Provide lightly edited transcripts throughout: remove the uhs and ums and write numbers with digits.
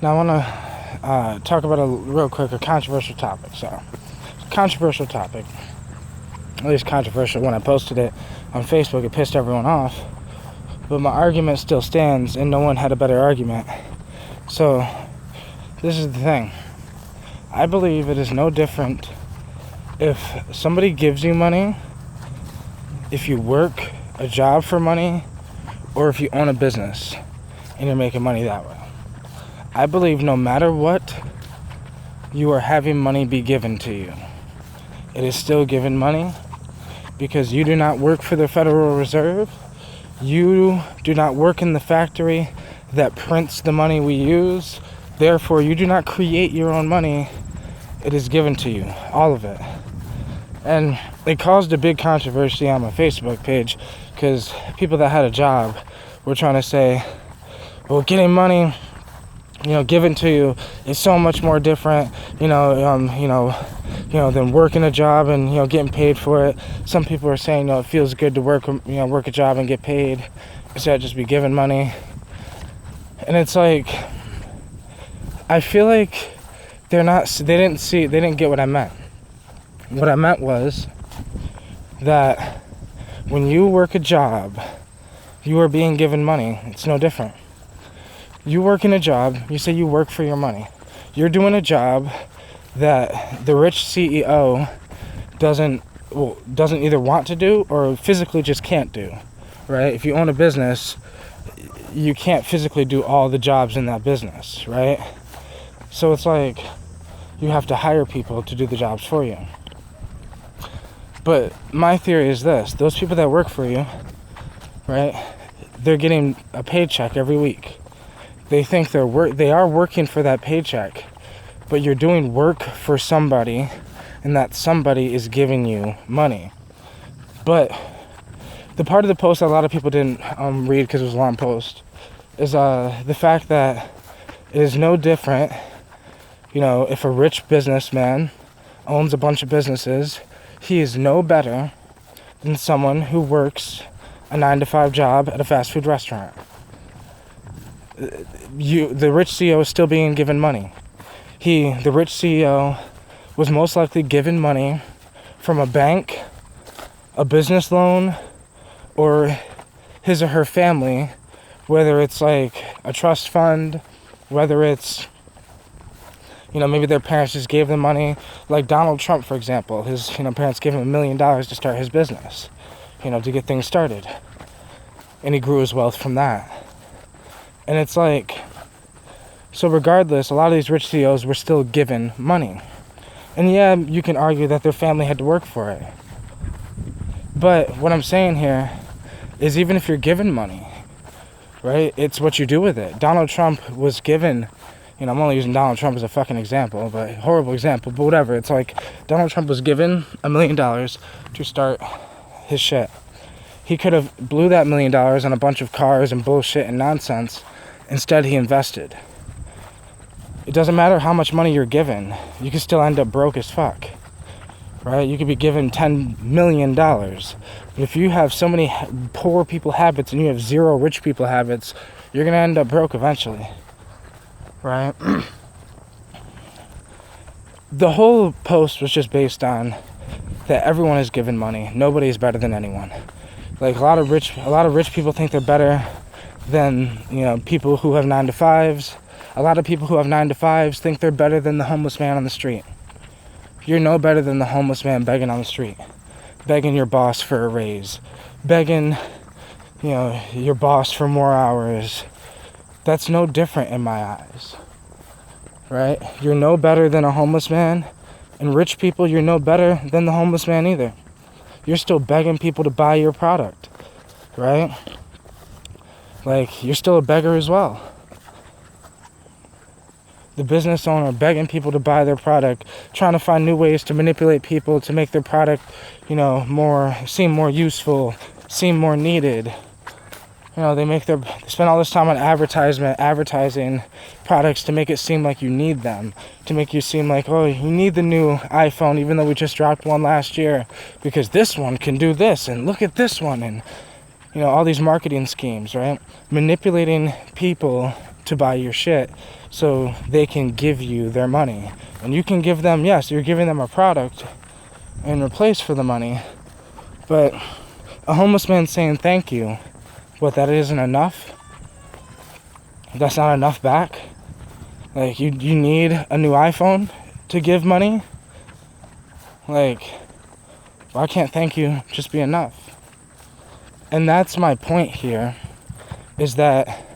Now I want to talk about a controversial topic. So, controversial topic. At least controversial when I posted it on Facebook. It pissed everyone off. But my argument still stands, and no one had a better argument. So, this is the thing. I believe it is no different if somebody gives you money, if you work a job for money, or if you own a business and you're making money that way. I believe no matter what, you are having money be given to you. It is still given money because you do not work for the Federal Reserve. You do not work in the factory that prints the money we use. Therefore, you do not create your own money. It is given to you, all of it. And it caused a big controversy on my Facebook page because people that had a job were trying to say, well, getting money given to you is so much more different, than working a job and, getting paid for it. Some people are saying, it feels good to work a job and get paid instead of just be given money. And it's like, I feel like they didn't get what I meant. What I meant was that when you work a job, you are being given money. It's no different. You work in a job, you say you work for your money. You're doing a job that the rich CEO doesn't either want to do or physically just can't do, right? If you own a business, you can't physically do all the jobs in that business, right? So it's like you have to hire people to do the jobs for you. But my theory is this: those people that work for you, right, they're getting a paycheck every week. They think they are working for that paycheck, but you're doing work for somebody, and that somebody is giving you money. But the part of the post that a lot of people didn't read because it was a long post is the fact that it is no different, if a rich businessman owns a bunch of businesses, he is no better than someone who works a 9-to-5 job at a fast food restaurant. The rich CEO is still being given money. The rich CEO was most likely given money from a bank, a business loan, or his or her family, whether it's like a trust fund, whether it's, maybe their parents just gave them money. Like Donald Trump, for example, his parents gave him $1 million to start his business, to get things started. And he grew his wealth from that. And it's like, so regardless, a lot of these rich CEOs were still given money. And yeah, you can argue that their family had to work for it. But what I'm saying here is even if you're given money, right, it's what you do with it. Donald Trump was given, I'm only using Donald Trump as a fucking example, but horrible example, but whatever. It's like Donald Trump was given $1 million to start his shit. He could have blew that $1 million on a bunch of cars and bullshit and nonsense. Instead, he invested. It doesn't matter how much money you're given. You can still end up broke as fuck, right? You could be given $10 million. But if you have so many poor people habits and you have zero rich people habits, you're going to end up broke eventually, right? The whole post was just based on that everyone is given money. Nobody is better than anyone. Like a lot of rich people think they're better than, people who have 9-to-5s. A lot of people who have 9-to-5s think they're better than the homeless man on the street. You're no better than the homeless man begging on the street, begging your boss for a raise, begging, your boss for more hours. That's no different in my eyes, right? You're no better than a homeless man, and rich people, you're no better than the homeless man either. You're still begging people to buy your product, right? Like, you're still a beggar as well. The business owner begging people to buy their product, trying to find new ways to manipulate people to make their product, seem more useful, seem more needed. They spend all this time on advertising products to make it seem like you need them, to make you seem like, oh, you need the new iPhone even though we just dropped one last year because this one can do this and look at this one, and all these marketing schemes, right? Manipulating people to buy your shit so they can give you their money. And you can give them, yes, you're giving them a product in replace for the money, but a homeless man saying thank you, what, that isn't enough? That's not enough back? Like, you need a new iPhone to give money? Like, why can't thank you just be enough? And that's my point here, is that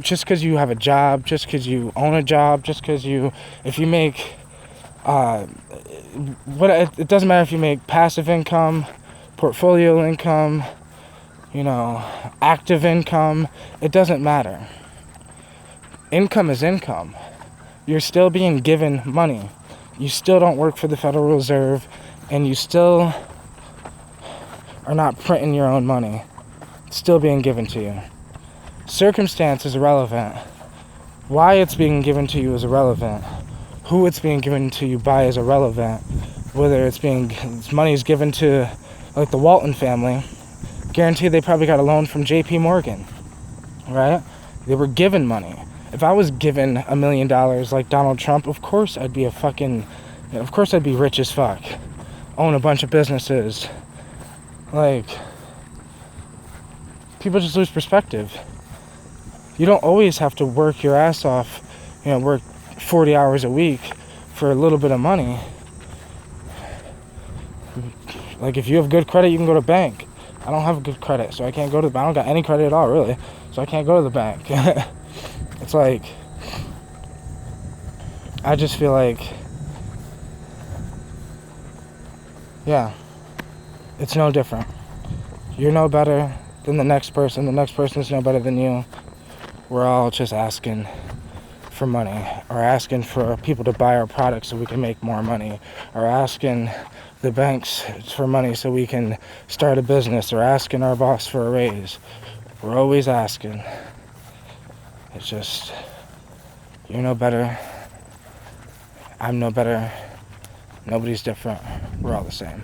just because you have a job, just because you own a job, just because if you make, it doesn't matter if you make passive income, portfolio income, active income, it doesn't matter. Income is income. You're still being given money. You still don't work for the Federal Reserve, and you still are not printing your own money. It's still being given to you. Circumstance is irrelevant. Why it's being given to you is irrelevant. Who it's being given to you by is irrelevant. Whether money is given to, like, the Walton family, guaranteed they probably got a loan from JP Morgan, right? They were given money. If I was given $1 million like Donald Trump, of course I'd be rich as fuck. Own a bunch of businesses. Like, people just lose perspective. You don't always have to work your ass off, work 40 hours a week for a little bit of money. Like, if you have good credit, you can go to bank. I don't have good credit, so I can't go to the bank. I don't got any credit at all, really, so I can't go to the bank. It's like, I just feel like, yeah, it's no different. You're no better than the next person. The next person is no better than you. We're all just asking for money, or asking for people to buy our products so we can make more money, or asking the banks for money so we can start a business, or asking our boss for a raise. We're always asking. It's just, you're no better. I'm no better. Nobody's different. We're all the same.